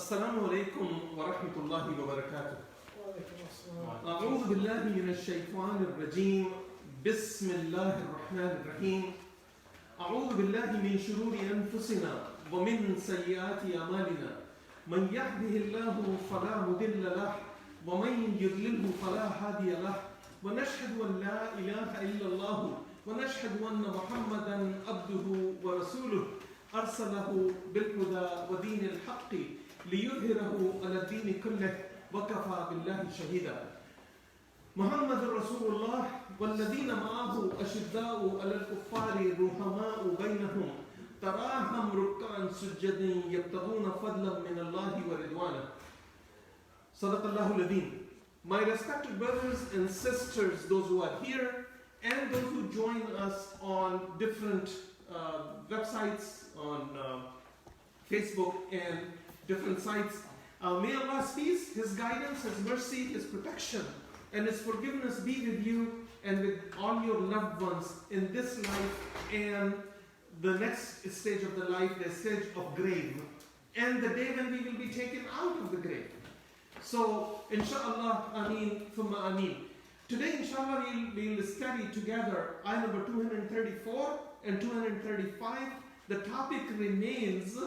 السلام عليكم ورحمة الله وبركاته. أعوذ بالله من الشيطان الرجيم. بسم الله الرحمن الرحيم. أعوذ بالله من شرور أنفسنا ومن سيئات أعمالنا. من يهده الله فلا مضل له ومن يضلله فلا هادي له. ونشهد أن لا إله إلا الله ونشهد أن محمدا عبده ورسوله أرسله بالهدى ودين الحق ليظهره على الدين كله وكفى بالله شهيدا. محمد رسول الله والذين معه أشداء على الكفار رحماء بينهم تراهم ركعا سجدا يبتغون فضلا من الله ورضوانه. صدق الله العظيم. My respected brothers and sisters, those who are here and those who join us on different websites, on Facebook and different sites, may Allah's peace, His guidance, His mercy, His protection, and His forgiveness be with you and with all your loved ones in this life and the next stage of the life, the stage of grave, and the day when we will be taken out of the grave. So, inshallah, ameen, thumma ameen. Today, inshallah, we'll study together ayah number 234 and 235. The topic remains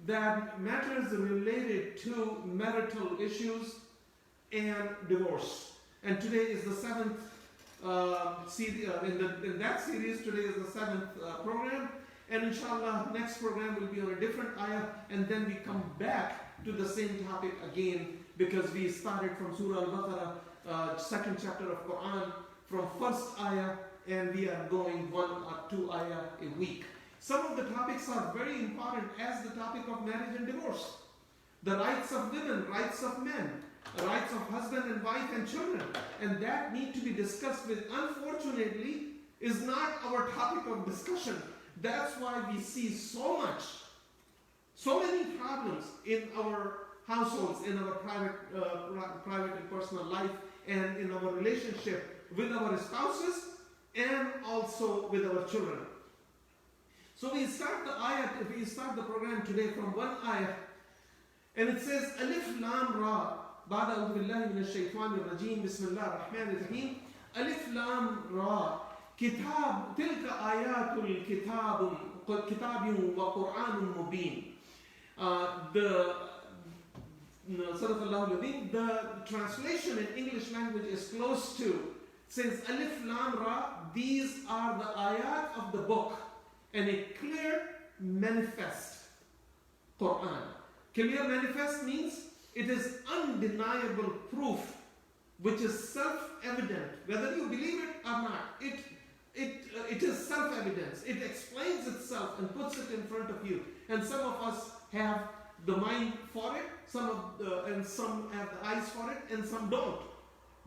that matters related to marital issues and divorce. And today is the seventh series, in that series, today is the seventh program. And inshallah, next program will be on a different ayah, and then we come back to the same topic again, because we started from Surah Al-Baqarah, second chapter of Quran, from first ayah, and we are going one or two ayah a week. Some of the topics are very important, as the topic of marriage and divorce, the rights of women, rights of men, rights of husband and wife and children, and that need to be discussed with. Unfortunately, is not our topic of discussion. That's why we see so many problems in our households, in our private and personal life, and in our relationship with our spouses and also with our children. So we start the program today from one ayah, and it says Alif Lam Ra. بعد أعوذ بالله من الشيطان الرجيم بسم الله الرحمن الرحيم. ألف لام را كتاب تلك آيات الكتاب كتاب وقرآن مبين. The translation in English language is close to, says Alif Lam Ra, these are the ayat of the book, and a clear manifest Quran. Clear manifest means it is undeniable proof, which is self-evident, whether you believe it or not. It is self-evidence. It explains itself and puts it in front of you. And some of us have the mind for it, and some have the eyes for it, and some don't.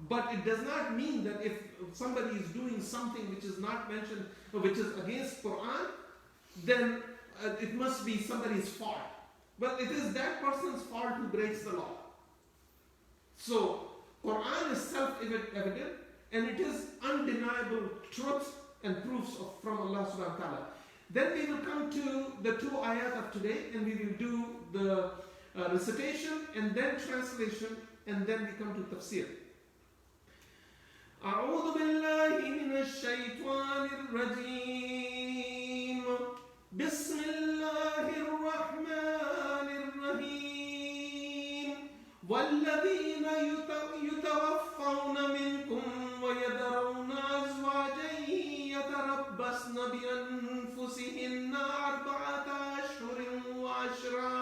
But it does not mean that if somebody is doing something which is not mentioned, or which is against Quran, then it must be somebody's fault. But it is that person's fault who breaks the law. So, Quran is self-evident, and it is undeniable truth and proofs from Allah subhanahu wa ta'ala. Then we will come to the two ayat of today, and we will do the recitation, and then translation, and then we come to Tafsir. أعوذ بالله من الشيطان الرجيم. بسم الله الرحمن الرحيم. والذين يتوفون منكم ويذرون أزواجا يتربصن بأنفسهن 4 أشهر وعشرا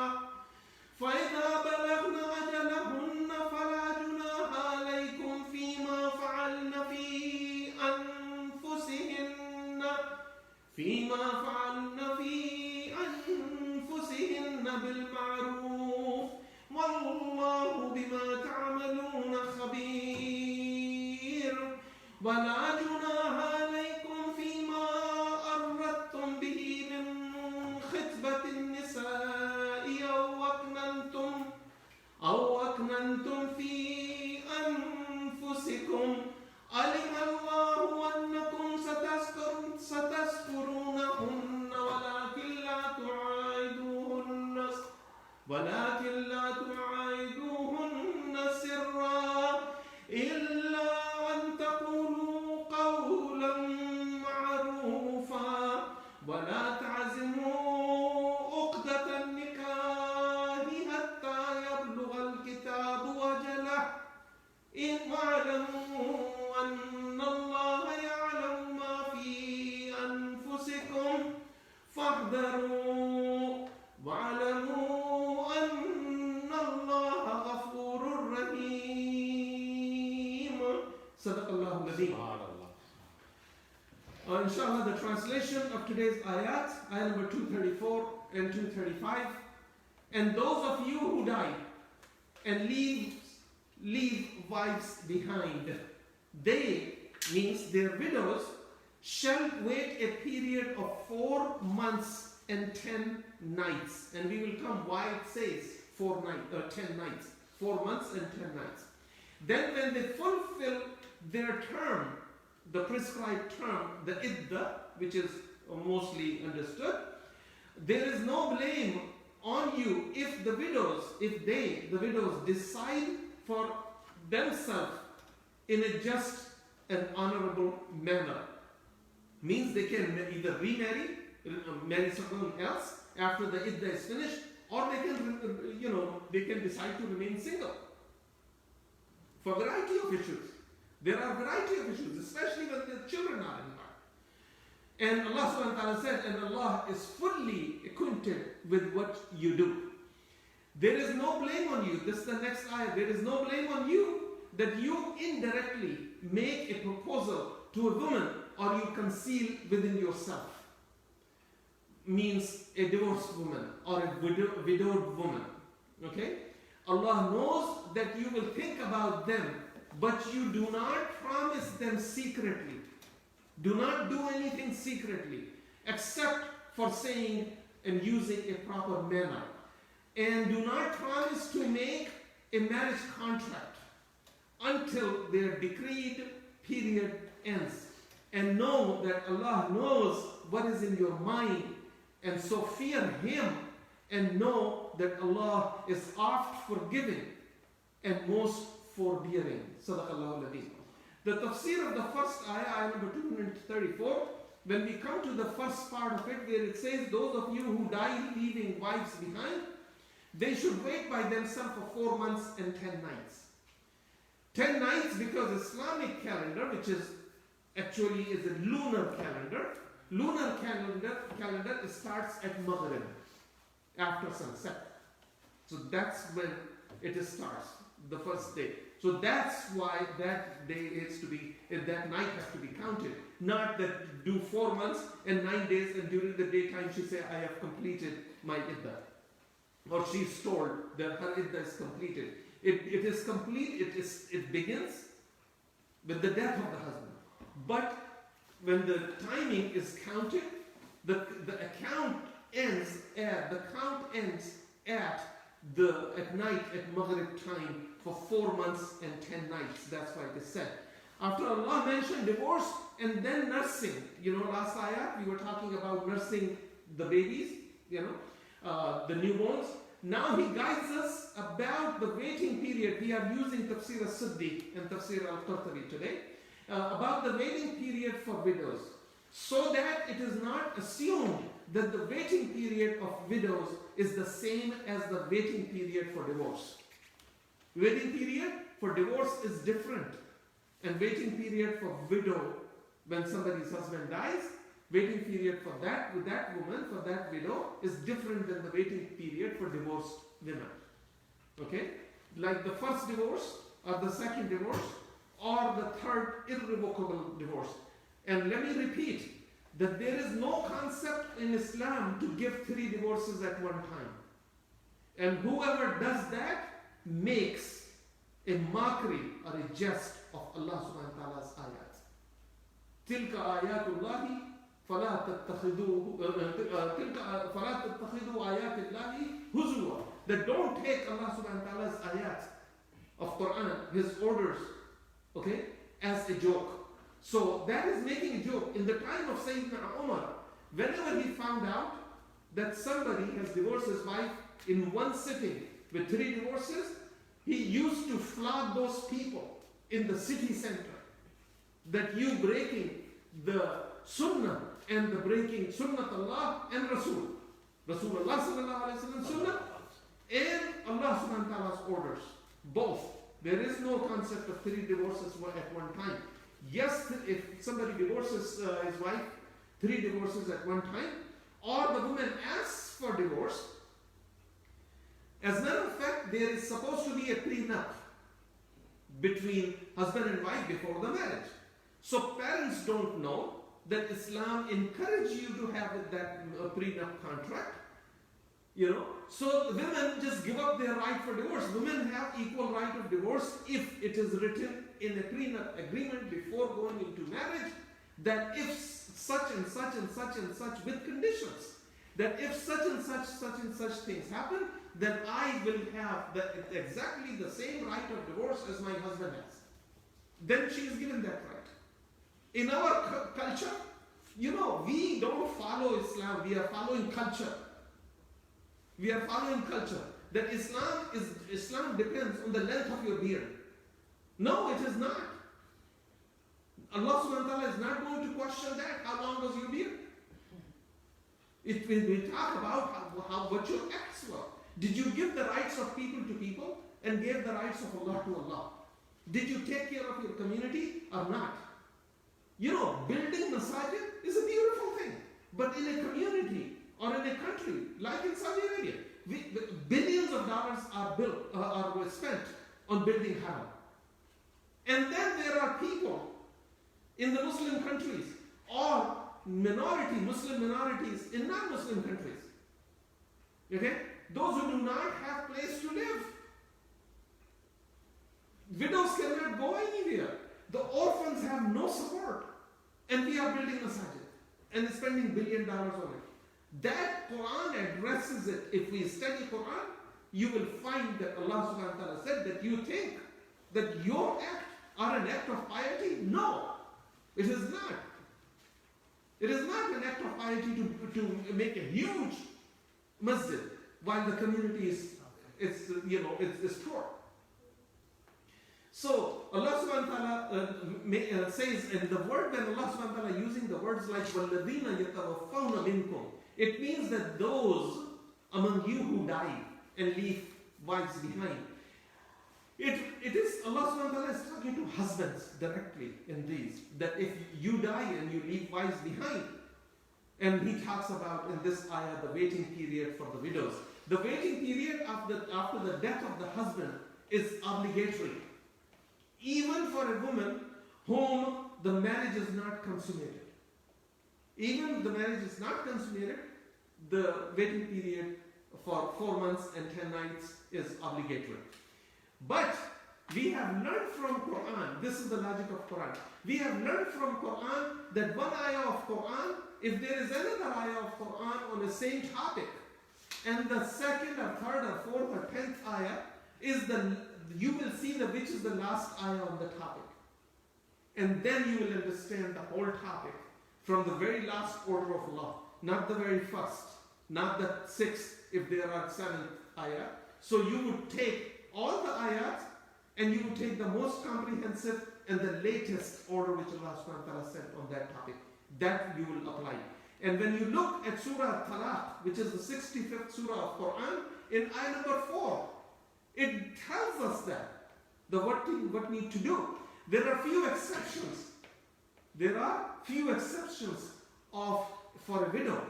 فإذا بلغن أجلهن فلا جناح عليكم فيما فعلن في أنفسهن بالمعروف والله بما تعملون خبير. ولا جناح عليكم فيما أردتم به من خطبة النساء أو أكننتم في أنفسكم علم الله أنكم ستذكرونهن ولكن لا ولكن لا تواعدوهن سرا إلا أن تقولوا قولا معروفا ولا تعزموا عقدة النكاح حتى يبلغ الكتاب وجله واعلموا أن الله يعلم ما في أنفسكم فاحذروا واعلموا أن الله غفور رحيم. صدق الله العظيم. Inshallah, the translation of today's ayat, ayat number 234 and 235. And those of you who die and leave wives behind, they, means their widows, shall wait a period of 4 months and 10 nights. And we will come why it says 10 nights. 4 months and 10 nights. Then when they fulfill their term, the prescribed term, the iddah, which is mostly understood, there is no blame on you if the widows, the widows decide for themselves in a just and honorable manner. Means they can either remarry, marry someone else after the iddah is finished, or they can decide to remain single. For a variety of issues. There are a variety of issues, especially when the children are involved. And Allah subhanahu wa ta'ala said, and Allah is fully acquainted with what you do. There is no blame on you. This is the next ayah. There is no blame on you that you indirectly make a proposal to a woman or you conceal within yourself. Means a divorced woman or a widowed woman. Okay? Allah knows that you will think about them, but you do not promise them secretly. Do not do anything secretly except for saying and using a proper manner. And do not promise to make a marriage contract until their decreed period ends. And know that Allah knows what is in your mind, and so fear Him and know that Allah is oft forgiving and most forbearing. Sadaqallahu al-Azim. The tafsir of the first ayah, ayah number 234, when we come to the first part of it, where it says, those of you who die leaving wives behind, they should wait by themselves for 4 months and 10 nights. 10 nights because Islamic calendar, which is actually is a lunar calendar, it starts at Maghrib, after sunset. So that's when it starts, the first day. So that's why that day is to be, that night has to be counted. Not that do 4 months and 9 days and during the daytime she say, I have completed my iddah. Or she's told that her iddah is completed. It is complete, it begins with the death of the husband. But when the timing is counted, the count ends at night at Maghrib time for 4 months and 10 nights. That's why it is said. After Allah mentioned divorce and then nursing, last ayah we were talking about nursing the babies, the newborns. Now He guides us about the waiting period. We are using Tafsir al-Siddiq and Tafsir al-Qurtubi today. About the waiting period for widows, so that it is not assumed that the waiting period of widows is the same as the waiting period for divorce. Waiting period for divorce is different, and waiting period for widow, when somebody's husband dies, waiting period for that woman, for that widow, is different than the waiting period for divorced women. Okay? Like the first divorce or the second divorce, or the third irrevocable divorce. And let me repeat that there is no concept in Islam to give 3 divorces at one time. And whoever does that makes a mockery or a jest of Allah subhanahu wa ta'ala's ayat. Tilka ayatullahi fala tattakhidhu ayatillahi huzwa. That don't take Allah subhanahu wa ta'ala's ayat of Quran, His orders, okay, as a joke. So that is making a joke. In the time of Sayyidina Umar, whenever he found out that somebody has divorced his wife in one sitting with 3 divorces, he used to flog those people in the city center that you breaking the sunnah and the breaking sunnah Allah and Rasul. Rasulullah sallallahu alayhi wa sallam sunnah and Allah subhanahu wa ta'ala's orders. Both. There is no concept of 3 divorces at one time. Yes, if somebody divorces his wife, 3 divorces at one time, or the woman asks for divorce, as a matter of fact, there is supposed to be a prenup between husband and wife before the marriage. So parents don't know that Islam encourages you to have that prenup contract. So women just give up their right for divorce. Women have equal right of divorce if it is written in a prenup agreement before going into marriage, that if such and such and such and such, with conditions, that if such and such things happen, then I will have exactly the same right of divorce as my husband has. Then she is given that right. In our culture, we don't follow Islam, we are following culture. We are following culture. That Islam depends on the length of your beard. No, it is not. Allah subhanahu wa ta'ala is not going to question that. How long was your beard? We talk about what your acts were. Did you give the rights of people to people and gave the rights of Allah to Allah? Did you take care of your community or not? Building masajid is a beautiful thing. But in a community or in a country like in Saudi Arabia, billions of dollars were spent on building haram. And then there are people in the Muslim countries or Muslim minorities in non-Muslim countries. Okay? Those who do not have place to live. Widows cannot go anywhere. The orphans have no support. And we are building masajid and spending $1 billion on it. That Quran addresses it. If we study Quran, you will find that Allah subhanahu wa ta'ala said that you think that your act are an act of piety. No, it is not. It is not an act of piety to make a huge masjid while the community is poor. So Allah subhanahu wa ta'ala says, and the word when Allah subhanahu wa ta'ala using the words like وَالَّذِينَ يَتَوَفَّوْنَ مِنْكُمْ, it means that those among you who die and leave wives behind. It is Allah subhanahu wa ta'ala is talking to husbands directly in these, that if you die and you leave wives behind, and he talks about in this ayah the waiting period for the widows. The waiting period after the death of the husband is obligatory. Even for a woman whom the marriage is not consummated. Even if the marriage is not consummated, the waiting period for 4 months and 10 nights is obligatory. But we have learned from Quran, this is the logic of Quran. We have learned from Quran that one ayah of Quran, if there is another ayah of Quran on the same topic, and the second or third or fourth or 10th ayah you will see which is the last ayah on the topic. And then you will understand the whole topic from the very last order of law, not the very first, not the 6th if there are 7th ayah. So you would take all the ayats and you would take the most comprehensive and the latest order which Allah subhanahu wa ta'ala sent on that topic. That you will apply. And when you look at Surah Talaq, which is the 65th Surah of Quran, in ayah number 4, it tells us that what need to do. There are few exceptions. There are few exceptions for a widow.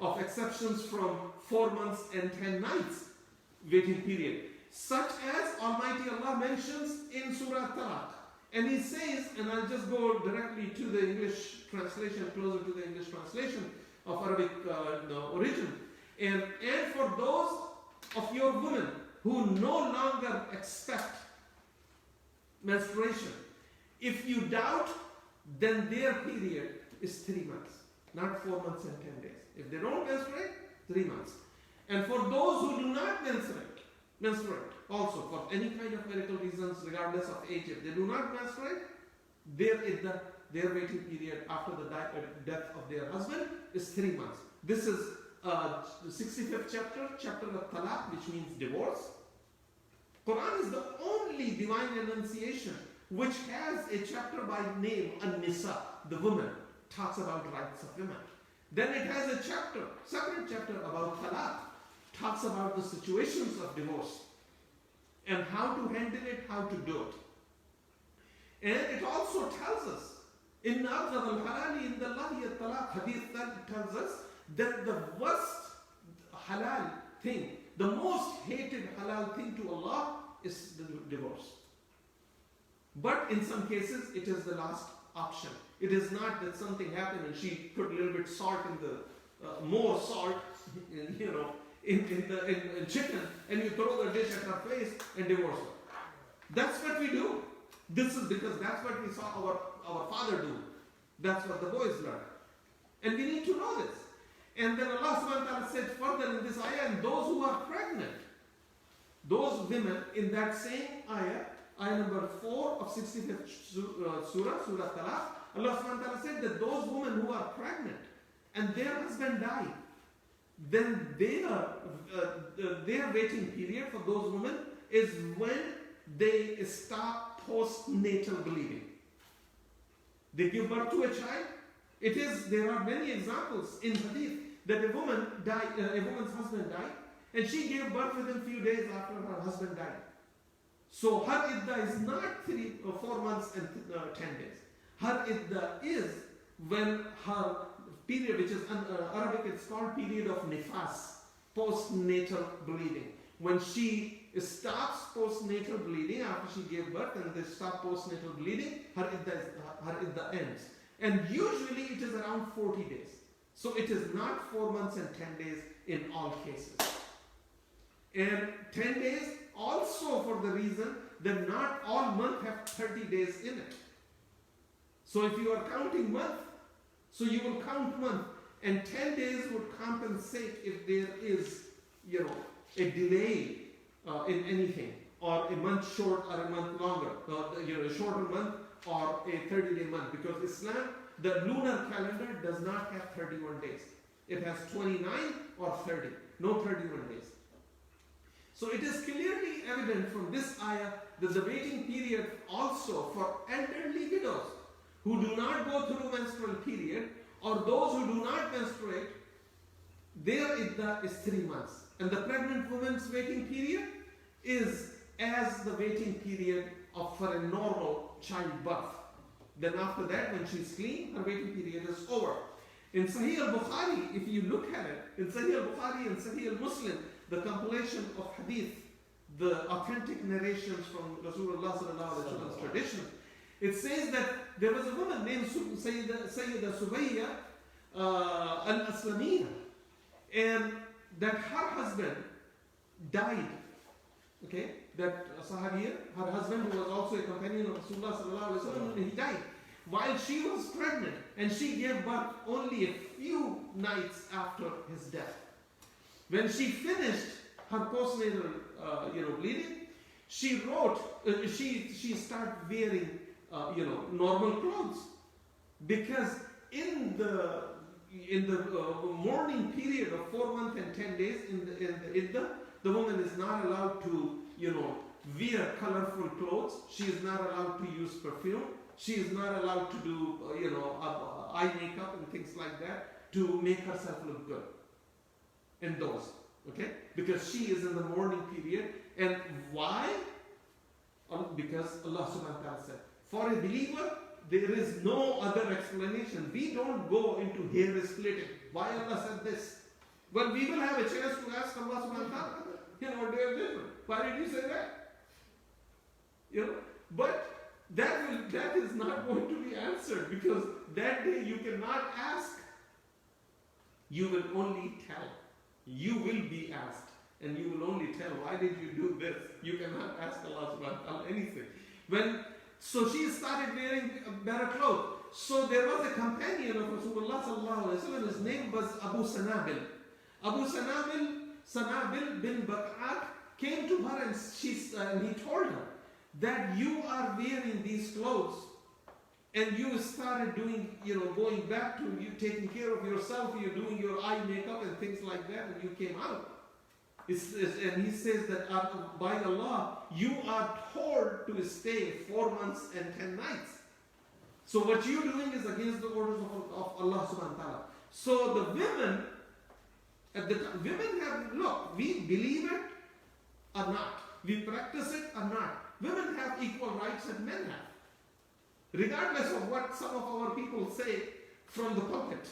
Of exceptions from 4 months and 10 nights waiting period. Such as Almighty Allah mentions in Surah Talaq. And he says, and I'll just go directly to the English translation, closer to the English translation of Arabic origin. And for those of your women who no longer expect menstruation, if you doubt, then their period is 3 months, not 4 months and 10 days. If they don't menstruate, 3 months. And for those who do not menstruate also for any kind of medical reasons, regardless of age, if they do not menstruate, their waiting period after the death of their husband is 3 months. This is the 65th chapter, chapter of Talaq, which means divorce. Quran is the only divine enunciation which has a chapter by name, An-Nisa, the woman, talks about rights of women. Then it has a chapter, separate chapter about Talaq, talks about the situations of divorce and how to handle it, how to do it. And it also tells us, in Abghad al-Halali in the Lahi al-Talaq hadith, that tells us that the worst halal thing, the most hated halal thing to Allah is the divorce. But in some cases, it is the last option. It is not that something happened and she put a little bit salt in the, more salt, in chicken, and you throw the dish at her face and divorce her. That's what we do. This is because that's what we saw our father do. That's what the boys learn. And we need to know this. And then Allah subhanahu wa ta'ala said further in this ayah, and those who are pregnant, those women in that same ayah, ayah number 4 of 65th surah, Surah Talaq, Allah subhanahu wa ta'ala said that those women who are pregnant and their husband died, then their waiting period for those women is when they stop postnatal bleeding. They give birth to a child. There are many examples in hadith that a woman's husband died, and she gave birth within a few days after her husband died. So her iddah is not 3 or 4 months and 10 days. Her iddah is when her period, which is Arabic, it's called period of nifas, postnatal bleeding. When she stops postnatal bleeding after she gave birth and they stop postnatal bleeding, her iddah ends. And usually it is around 40 days. So it is not 4 months and 10 days in all cases. And 10 days also for the reason that not all months have 30 days in it. So if you are counting month, so you will count month, and 10 days would compensate if there is, a delay in anything, or a month short or a month longer, a shorter month or a 30-day month, because Islam, the lunar calendar does not have 31 days. It has 29 or 30, no 31 days. So it is clearly evident from this ayah that the waiting period also for elderly widows who do not go through menstrual period, or those who do not menstruate, their iddah is 3 months. And the pregnant woman's waiting period is as the waiting period for a normal childbirth. Then after that, when she's clean, her waiting period is over. In Sahih al-Bukhari, if you look at it, in Sahih al-Bukhari and Sahih al-Muslim, the compilation of hadith, the authentic narrations from Rasulullah sallallahu alaihi wasallam's tradition, it says that there was a woman named Sayyida Subayya al-Aslamiyya, and that her husband died. Okay, that Sahabiya, her husband, who was also a companion of Rasulullah sallallahu alaihi wasallam, he died while she was pregnant, and she gave birth only a few nights after his death. When she finished her postnatal, bleeding, she started wearing, normal clothes, because in the mourning period of 4 months and 10 days the woman is not allowed to, wear colorful clothes. She is not allowed to use perfume. She is not allowed to do, eye makeup and things like that to make herself look good. And those, okay? Because she is in the mourning period. And why? Because Allah subhanahu wa ta'ala said, for a believer, there is no other explanation. We don't go into hair splitting. Why Allah said this? Well, we will have a chance to ask Allah subhanahu wa ta'ala, what they have different. Why did you say that? But that is not going to be answered, because that day you cannot ask. You will only tell. You will be asked, and you will only tell, why did you do this? You cannot ask Allah subhanahu wa ta'ala anything. So she started wearing better clothes. So there was a companion of Rasulullah sallallahu alaihi wasallam. His name was Abu Sanabil. Abu Sanabil bin Bak'at came to her, and he told her that you are wearing these clothes and you started doing, going back to you taking care of yourself, you're doing your eye makeup and things like that, and you came out. And he says that by Allah, you are told to stay 4 months and 10 nights. So what you're doing is against the orders of Allah subhanahu wa ta'ala. So the women, women have, look, we believe it or not, we practice it or not. Women have equal rights that men have. Regardless of what some of our people say from the pulpit,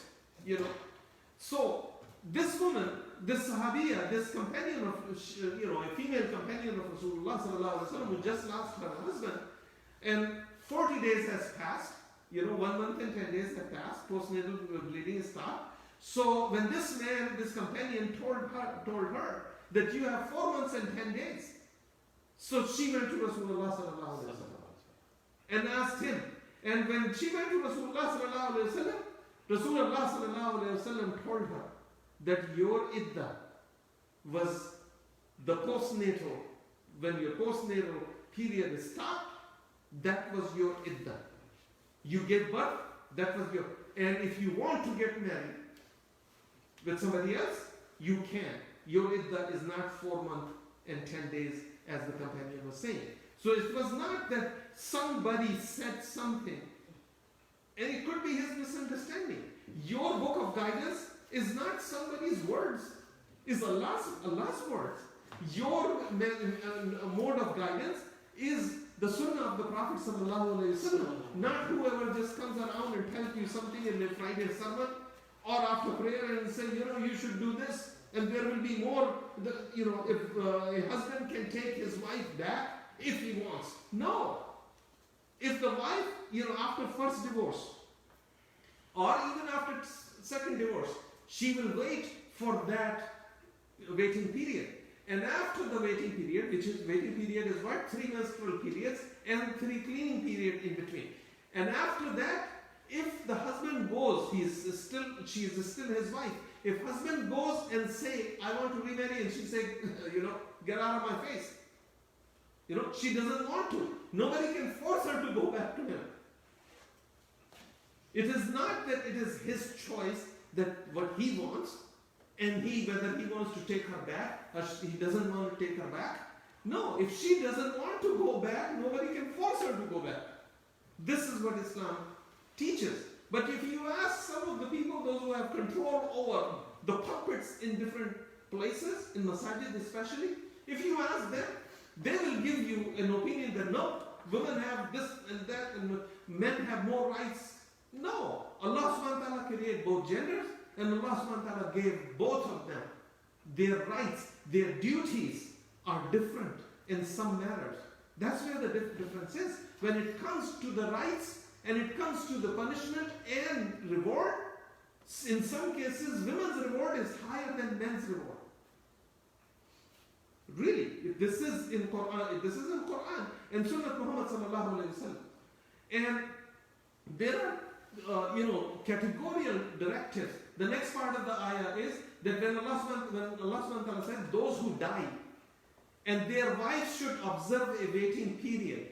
So this woman, this Sahabiya, this companion of, a female companion of Rasulullah sallallahu alaihi wasallam who just lost her husband, and 40 days has passed, 1 month and 10 days have passed, postnatal bleeding stopped. So when this man, this companion told her that you have 4 months and 10 days, so she went to Rasulullah sallallahu alaihi wasallam and asked him. And when she went to Rasulullah sallallahu alaihi wasallam, Rasulullah sallallahu alaihi wasallam told her that your iddah was the postnatal, when your postnatal period stopped, that was your iddah. You gave birth, that was your, and if you want to get married with somebody else, you can. Your iddah is not 4 months and 10 days as the companion was saying. So it was not that somebody said something, and it could be his misunderstanding. Your book of guidance is not somebody's words, it's Allah's words. Your mode of guidance is the sunnah of the Prophet sallallahu alaihi wasallam, not whoever just comes around and tells you something in a Friday sermon or after prayer and say, you should do this, and there will be more, if a husband can take his wife back if he wants. No. If the wife, after first divorce, or even after second divorce, she will wait for that waiting period. And after the waiting period, waiting period is what? 3 menstrual periods and 3 cleaning periods in between. And after that, if the husband goes, she is still his wife. If husband goes and say, I want to remarry, and she say, get out of my face. She doesn't want to. Nobody can force her to go back to him. It is not that it is his choice that what he wants, and whether he wants to take her back or he doesn't want to take her back. No, if she doesn't want to go back, nobody can force her to go back. This is what Islam teaches. But if you ask some of the people, those who have control over the puppets in different places, in masajid especially, if you ask them, they will give you an opinion that no, women have this and that, and men have more rights. No, Allah subhanahu wa ta'ala created both genders, and Allah subhanahu wa ta'ala gave both of them their rights, their duties are different in some matters. That's where the difference is. When it comes to the rights and it comes to the punishment and reward, in some cases women's reward is higher than men's reward. Really, this is in Quran, and Sunnah Muhammad sallallahu alaihi wasallam. And there are categorical directives. The next part of the ayah is that when Allah subhanahu wa ta'ala said, those who die and their wives should observe a waiting period,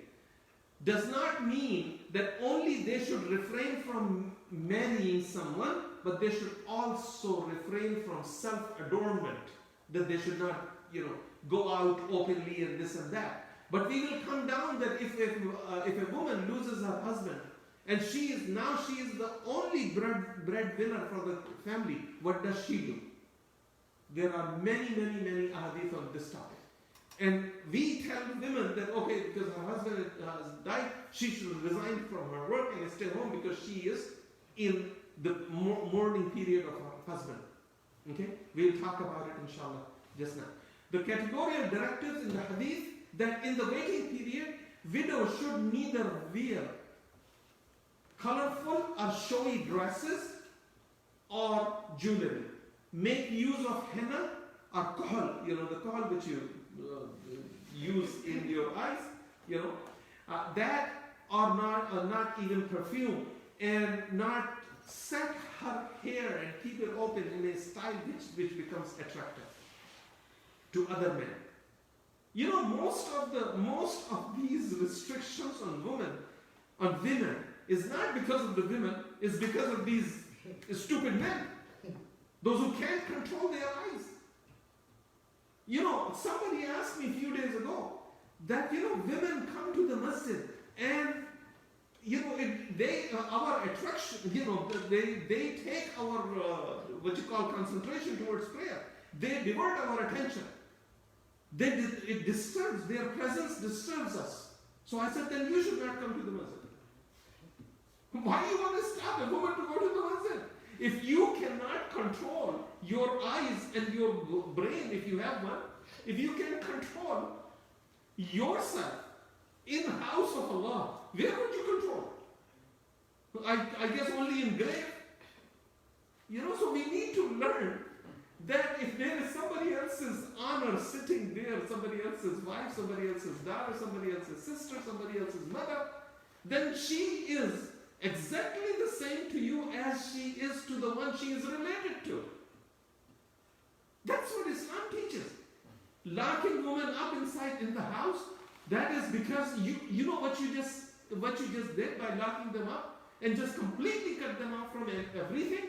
does not mean that only they should refrain from marrying someone, but they should also refrain from self-adornment, that they should not, go out openly and this and that. But we will come down that if a woman loses her husband, and she is the only breadwinner for the family, what does she do? There are many ahadith on this topic. And we tell women that, okay, because her husband has died, she should resign from her work and stay home because she is in the mourning period of her husband. Okay? We'll talk about it inshallah just now. The categorical directives in the hadith that in the waiting period, widows should neither wear colorful or showy dresses or jewelry. Make use of henna or kohl, the kohl which you use in your eyes, that or not even perfume, and not set her hair and keep it open in a style which becomes attractive to other men. Most of these restrictions on women is not because of the women, it's because of these stupid men. Those who can't control their eyes. Somebody asked me a few days ago that, women come to the masjid and, our attraction, they take our, concentration towards prayer. They divert our attention. It disturbs, their presence disturbs us. So I said, then you should not come to the masjid. Why do you want to stop a woman to go to the masjid? If you cannot control your eyes and your brain, if you have one, if you can control yourself in the house of Allah, where would you control? I guess only in grave. So we need to learn that if there is somebody else's honor sitting there, somebody else's wife, somebody else's daughter, somebody else's sister, somebody else's mother, then she is exactly the same to you as she is to the one she is related to. That's what Islam teaches. Locking women up inside in the house, that is because you know what you just did by locking them up and just completely cut them off from everything?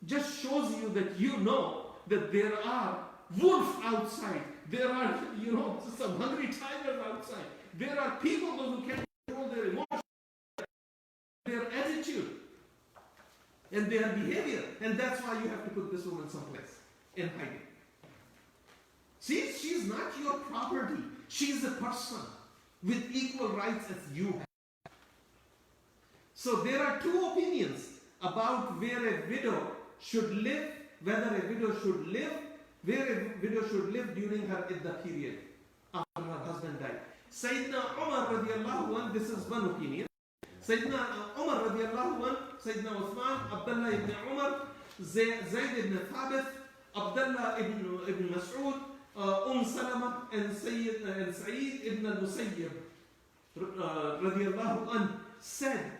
Just shows you that you know that there are wolves outside. There are, some hungry tigers outside. There are people who can't control their emotions, their attitude, and their behavior. And that's why you have to put this woman someplace in hiding. See, she's not your property. She's a person with equal rights as you have. So there are two opinions about where a widow should live, whether a widow should live, where a widow should live during her iddah period after her husband died. Sayyidina Umar radiallahu anh, this is one opinion. Sayyidina Umar radiallahu anh, Sayyidina Uthman, Abdullah ibn Umar, Zayd ibn Thabit, Abdullah ibn Mas'ud, Salama, and Sa'id ibn al-Musayyib radiallahu anh said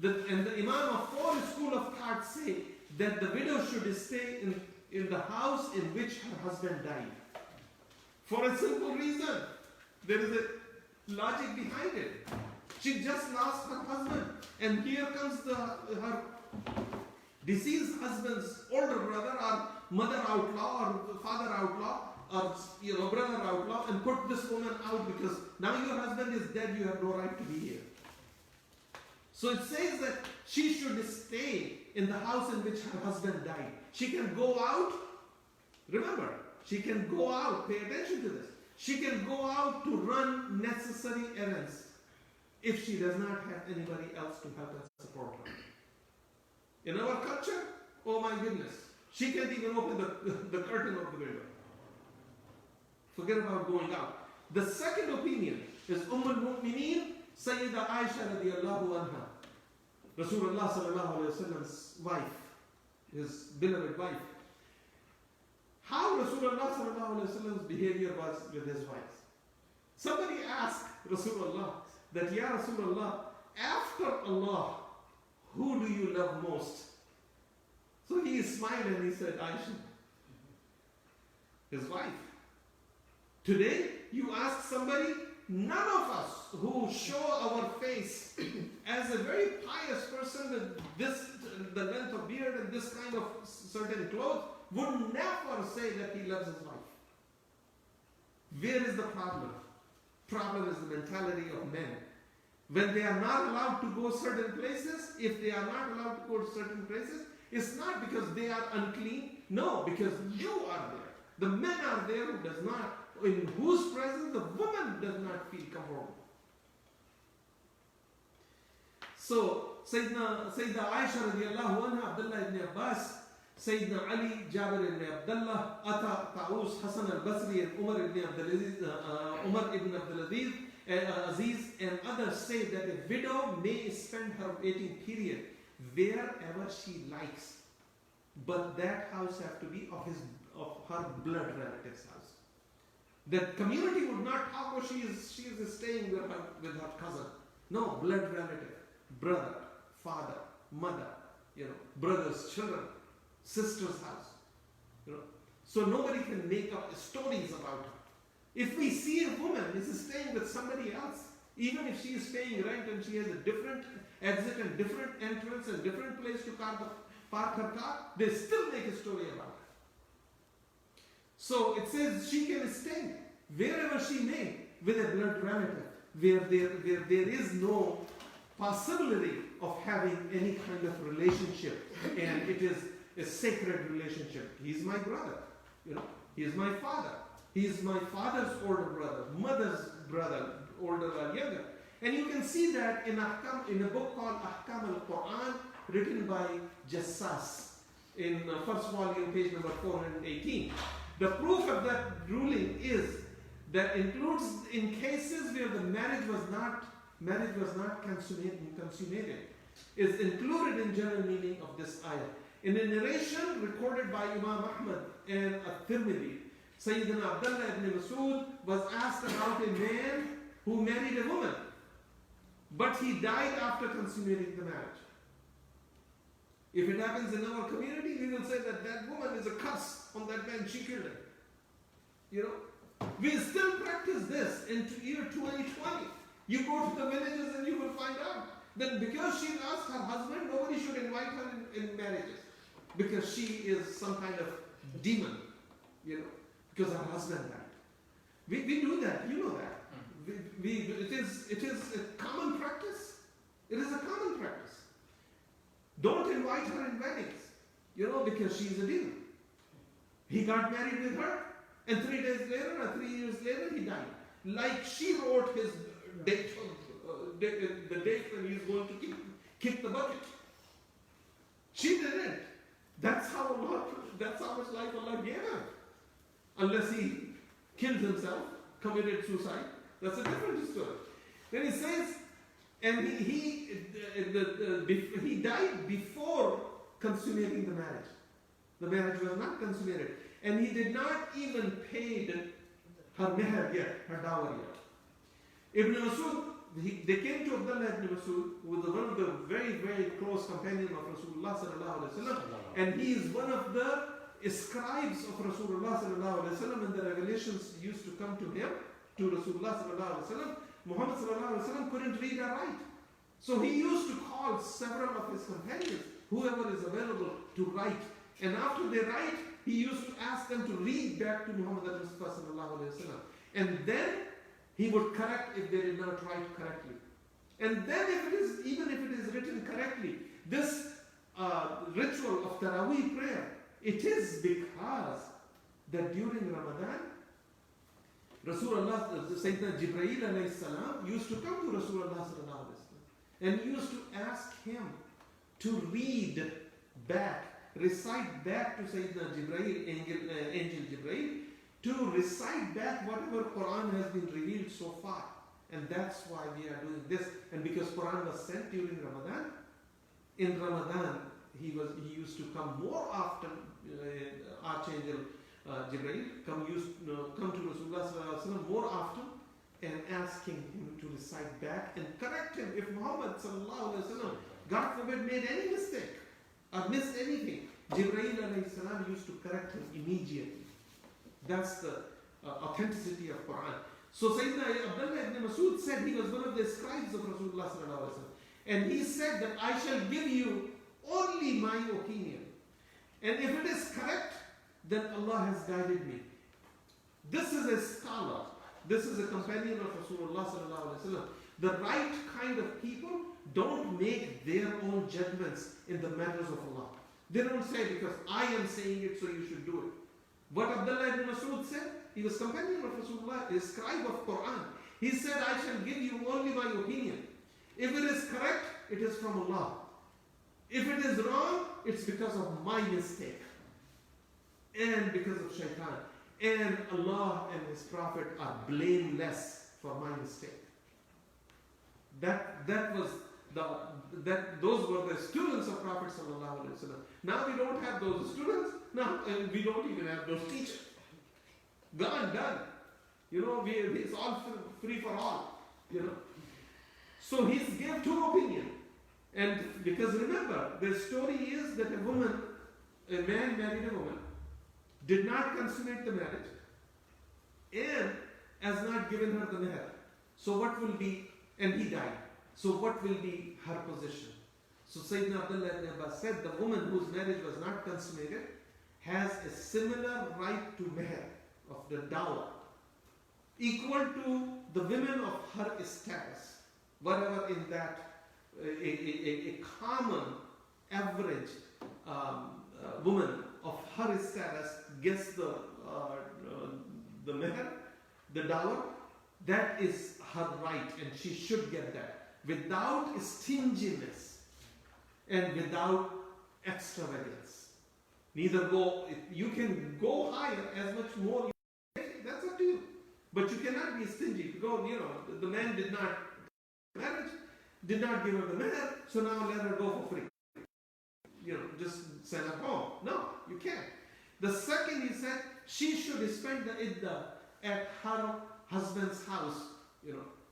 that, and the Imam of four school of thought say that the widow should stay in the house in which her husband died. For a simple reason. There is a logic behind it. She just lost her husband, and here comes her deceased husband's older brother or mother outlaw or father outlaw or brother outlaw and put this woman out because now your husband is dead, you have no right to be here. So it says that she should stay in the house in which her husband died. She can go out. Remember, she can go out. Pay attention to this. She can go out to run necessary errands if she does not have anybody else to help and support her. In our culture, oh my goodness, she can't even open the curtain of the window. Forget about going out. The second opinion is al-Mu'mineen, Sayyida Aisha radiallahu anha, Rasulullah sallallahu alayhi wa sallam's wife, his beloved wife. How Rasulullah sallallahu alayhi wa sallam's behavior was with his wives. Somebody asked Rasulullah that, Ya Rasulullah, after Allah, who do you love most? So he smiled and he said, Aisha, his wife. Today, you ask somebody, none of us who show our face as a very pious person with the length of beard and this kind of certain clothes would never say that he loves his wife. Where is the problem? Problem is the mentality of men. When they are not allowed to go certain places, if they are not allowed to go to certain places, it's not because they are unclean. No, because you are there. The men are there who does not, in whose presence the woman does not feel comfortable. So, Sayyidina Aisha radiallahu anha, Abdullah ibn Abbas, Sayyidina Ali, Jabir ibn Abdullah, Ata, Ta'us, Hassan al-Basri, and Umar ibn Abdul Aziz, and others say that a widow may spend her waiting period wherever she likes, but that house has to be of her blood relative's house. The community would not talk, oh, she is staying with her cousin. No, blood relative, brother, father, mother, brothers, children, sister's house. So nobody can make up stories about her. If we see a woman is staying with somebody else, Even if she is paying rent and she has a different exit and different entrance and different place to park her car, they still make a story about it. So it says she can stay wherever she may with a blood relative, where there is no possibility of having any kind of relationship, and it is a sacred relationship. He is my brother, he is my father. He is my father's older brother, mother's brother, older or younger. And you can see that in a book called Ahkam Al-Qur'an, written by Jassas, in first volume, page number 418. The proof of that ruling is that includes in cases where the marriage was not consummated, is included in general meaning of this ayah. In a narration recorded by Imam Ahmad and At-Tirmidhi, Sayyidina Abdullah ibn Mas'ud was asked about a man who married a woman, but he died after consummating the marriage. If it happens in our community, we will say that woman is a curse on that man, she killed him. We still practice this in year 2020. You go to the villages and you will find out that because she lost her husband, nobody should invite her in marriages, because she is some kind of demon, because her husband died. We do that, you know that. It is a common practice. It is a common practice. Don't invite her in weddings, because she is a demon. He got married with her, and 3 days later or 3 years later, he died. Like she wrote his date, the date when he is going to kick the bucket. She didn't. That's how much life Allah gave her. Unless he killed himself, committed suicide. That's a different story. Then he says, and he died before consummating the marriage. The marriage was not consummated. And he did not even pay her meher yet, her dowry yet. Ibn Mas'ud, they came to Abdullah ibn Mas'ud, with one of the very, very close companions of Rasulullah sallallahu alaihi wasallam, and he is one of the scribes of Rasulullah sallallahu alaihi wasallam, and the revelations used to come to him, to Rasulullah sallallahu alaihi wasallam. Muhammad sallallahu alaihi wasallam couldn't read or write. So he used to call several of his companions, whoever is available, to write. And after they write, he used to ask them to read back to Muhammad al-Mustafa sallallahu alaihi wasallam. And then he would correct if they did not write correctly. And then even if it is written correctly, this ritual of Taraweeh prayer, it is because that during Ramadan, Rasulullah, Sayyidina Jibreel alayhi salam, used to come to Rasulullah sallallahu alaihi wasallam and used to ask him to read back, recite back to Sayyidina Jibreel, Angel Jibreel, to recite back whatever Quran has been revealed so far. And that's why we are doing this. And because Quran was sent during Ramadan, in Ramadan he used to come more often, Archangel Jibreel come to Rasulullah sallallahu alaihi wasallam more often and asking him to recite back and correct him. If Muhammad sallallahu alaihi wasallam, God forbid, made any mistake or missed anything, Jibreel alayhi salam used to correct him immediately. That's the authenticity of Quran. So Sayyidina Abdullah ibn Mas'ud said, he was one of the scribes of Rasulullah sallallahu alaihi wasallam, and he said that I shall give you only my opinion, and if it is correct, then Allah has guided me. This is a scholar. This is a companion of Rasulullah sallallahu alaihi wasallam. The right kind of people don't make their own judgments in the matters of Allah. They don't say, because I am saying it, so you should do it. What Abdullah ibn Mas'ud said, he was companion of Rasulullah, a scribe of Quran. He said, I shall give you only my opinion. If it is correct, it is from Allah. If it is wrong, it's because of my mistake. And because of shaitan. And Allah and His Prophet are blameless for my mistake. Those were the students of Prophet sallallahu alaihi wasallam. Now we don't have those students. Now we don't even have those teachers. Gone, done. It's all free for all. So he gave two opinions. And because remember, the story is that a man married a woman, did not consummate the marriage, and has not given her the meher. So what will be and he died. So what will be her position? So Sayyidina Abdullah ibn Abbas said the woman whose marriage was not consummated has a similar right to meher, of the dowry, equal to the women of her status, whatever in that a common average woman of her status gets the meher, the dowry. That is her right, and she should get that without stinginess and without extravagance. Neither go, you can go higher as much more, that's up to you. But you cannot be stingy. Go, the man did not marriage, did not give her the meher, so now let her go for free. Just send her home. No, you can't. The second, he said, she should spend the iddah at her husband's house,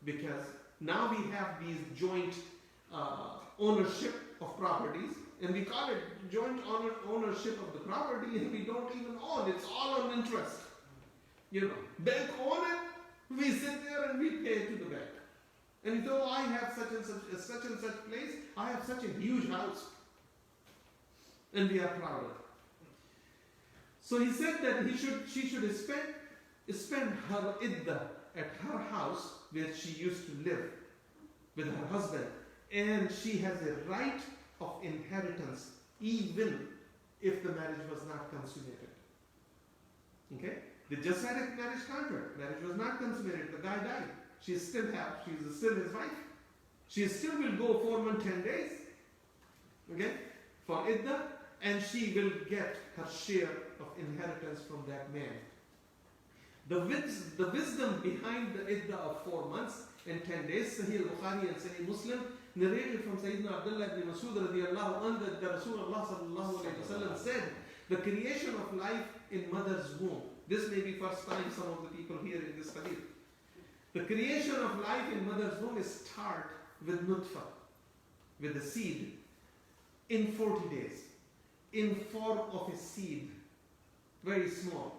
because now we have these joint ownership of properties, and we call it joint ownership of the property, and we don't even own. It's all on interest. Bank own it, we sit there and we pay to the bank. And though I have such and such place, I have such a huge house, and we are proud of it. So he said that she should spend her iddah at her house where she used to live with her husband, and she has a right of inheritance even if the marriage was not consummated. Okay? They just had a marriage contract. Marriage was not consummated. The guy died. She's still his wife. She still will go 4 months, 10 days. Okay? For iddah, and she will get her share of inheritance from that man. The wisdom behind the iddah of 4 months and 10 days, Sahih al-Bukhari and Sahih Muslim, narrated from Sayyidina Abdullah ibn Masud radiyallahu anhu that Rasulullah sallallahu alayhi wa sallam said, the creation of life in mother's womb. This may be first time some of the people here in this hadith. The creation of life in mother's womb is start with nutfa, with the seed, in 40 days, in form of a seed, very small.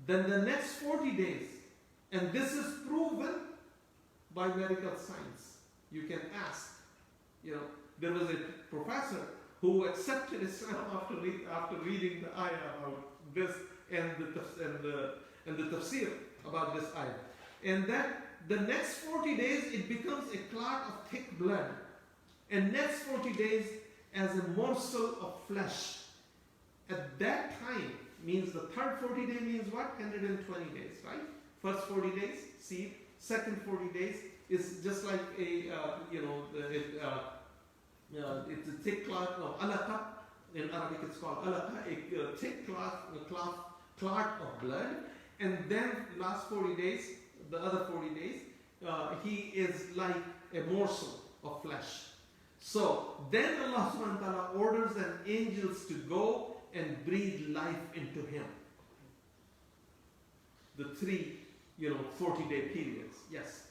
Then the next 40 days, and this is proven by medical science. You can ask. There was a professor who accepted Islam after reading the ayah about this and the tafsir about this ayah. And that the next 40 days it becomes a clot of thick blood. And next 40 days as a morsel of flesh. At that time, means the third 40 day means what? 120 days, right? First 40 days, seed. Second 40 days is just like a, it's a thick clot of alaqa. In Arabic it's called alaqa, a thick clot of blood. And then last 40 days, the other 40 days, he is like a morsel of flesh. So then Allah subhanahu wa ta'ala orders an angels to go and breathe life into him. The 3, 40-day periods. Yes.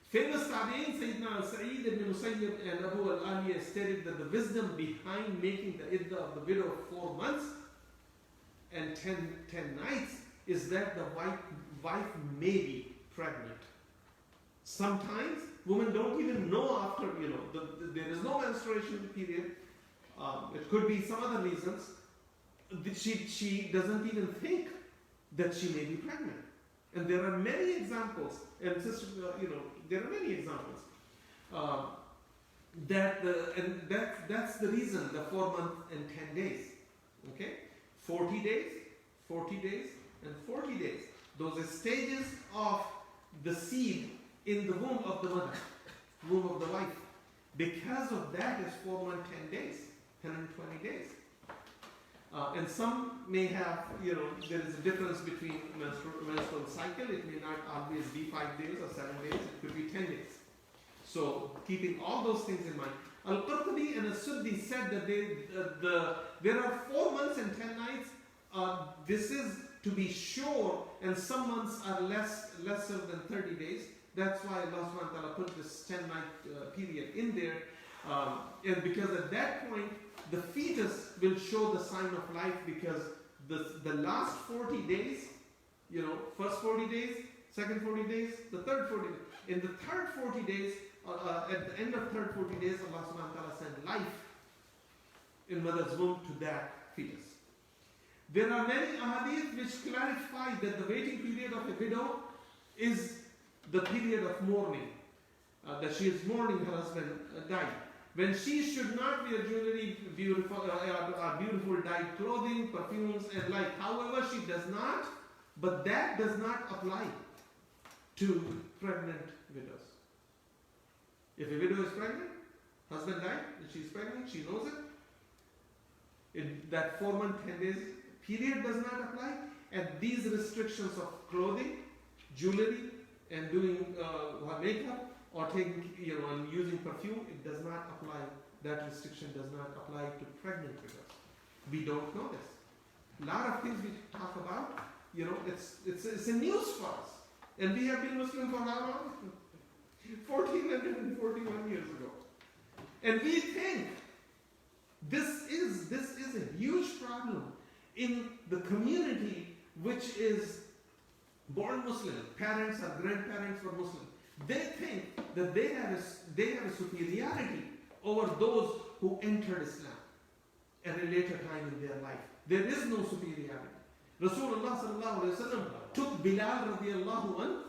Famous Tabi'in, Sayyidina Sa'id ibn Musayyib and Abu al-Aliya stated that the wisdom behind making the iddah of the widow of 4 months and 10 nights is that the wife may be pregnant. Sometimes women don't even know after, there is no menstruation period. It could be some other reasons. She doesn't even think that she may be pregnant. And there are many examples, and there are many examples that's the reason the 4 months and 10 days. Okay? 40 days, 40 days, and 40 days. Those are stages of the seed in the womb of the mother, womb of the wife. Because of that is 4 months, 10 days, 120 days. And some may have, there is a difference between menstrual cycle. It may not always be 5 days or 7 days. It could be 10 days. So keeping all those things in mind. Al-Qur'ani and As-Suddi said that there are 4 months and 10 nights. This is to be sure, and some months are lesser than 30 days. That's why Allah subhanahu wa ta'ala put this 10-night period in there. And because at that point, the fetus will show the sign of life, because the last 40 days, first 40 days, second 40 days, the third 40 days. In the third 40 days, at the end of third 40 days, Allah subhanahu wa ta'ala sent life in mother's womb to that fetus. There are many ahadith which clarify that the waiting period of a widow is the period of mourning, that she is mourning her husband died. When she should not wear jewelry, beautiful dyed clothing, perfumes and like. However, she does not, but that does not apply to pregnant widows. If a widow is pregnant, husband died, and she is pregnant, she knows it. That 4 month, 10 days period does not apply, and these restrictions of clothing, jewelry, and doing makeup or taking, and using perfume, it does not apply. That restriction does not apply to pregnant widows. We don't know this. A lot of things we talk about, it's a news for us, and we have been Muslim for how long? 1441 years ago, and we think this is a huge problem in the community which is born Muslim. Parents or grandparents were Muslim. They think that they have a superiority over those who entered Islam at a later time in their life. There is no superiority. Rasulullah sallallahu alaihi wasallam took Bilal radiallahu anhu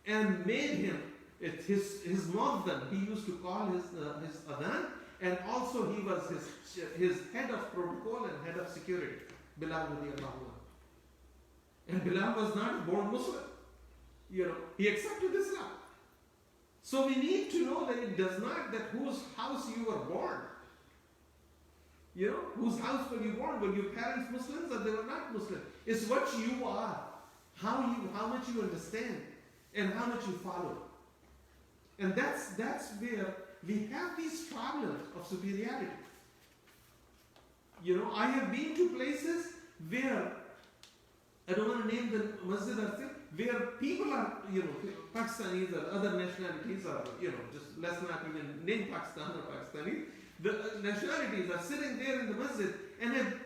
and made him his muadhan. He used to call his adhan, and also he was his head of protocol and head of security. Bilal radiallahu anhu. And Bilal was not a born Muslim. He accepted Islam. So we need to know that it does not that whose house you were born. Whose house were you born? Were your parents Muslims or they were not Muslim? It's what you are, how much you understand, and how much you follow. And that's where we have these problems of superiority. I have been to places where, I don't want to name the masjid or thing, where people are, Pakistanis or other nationalities, or, just let's not even name Pakistan or Pakistani. The nationalities are sitting there in the masjid, and an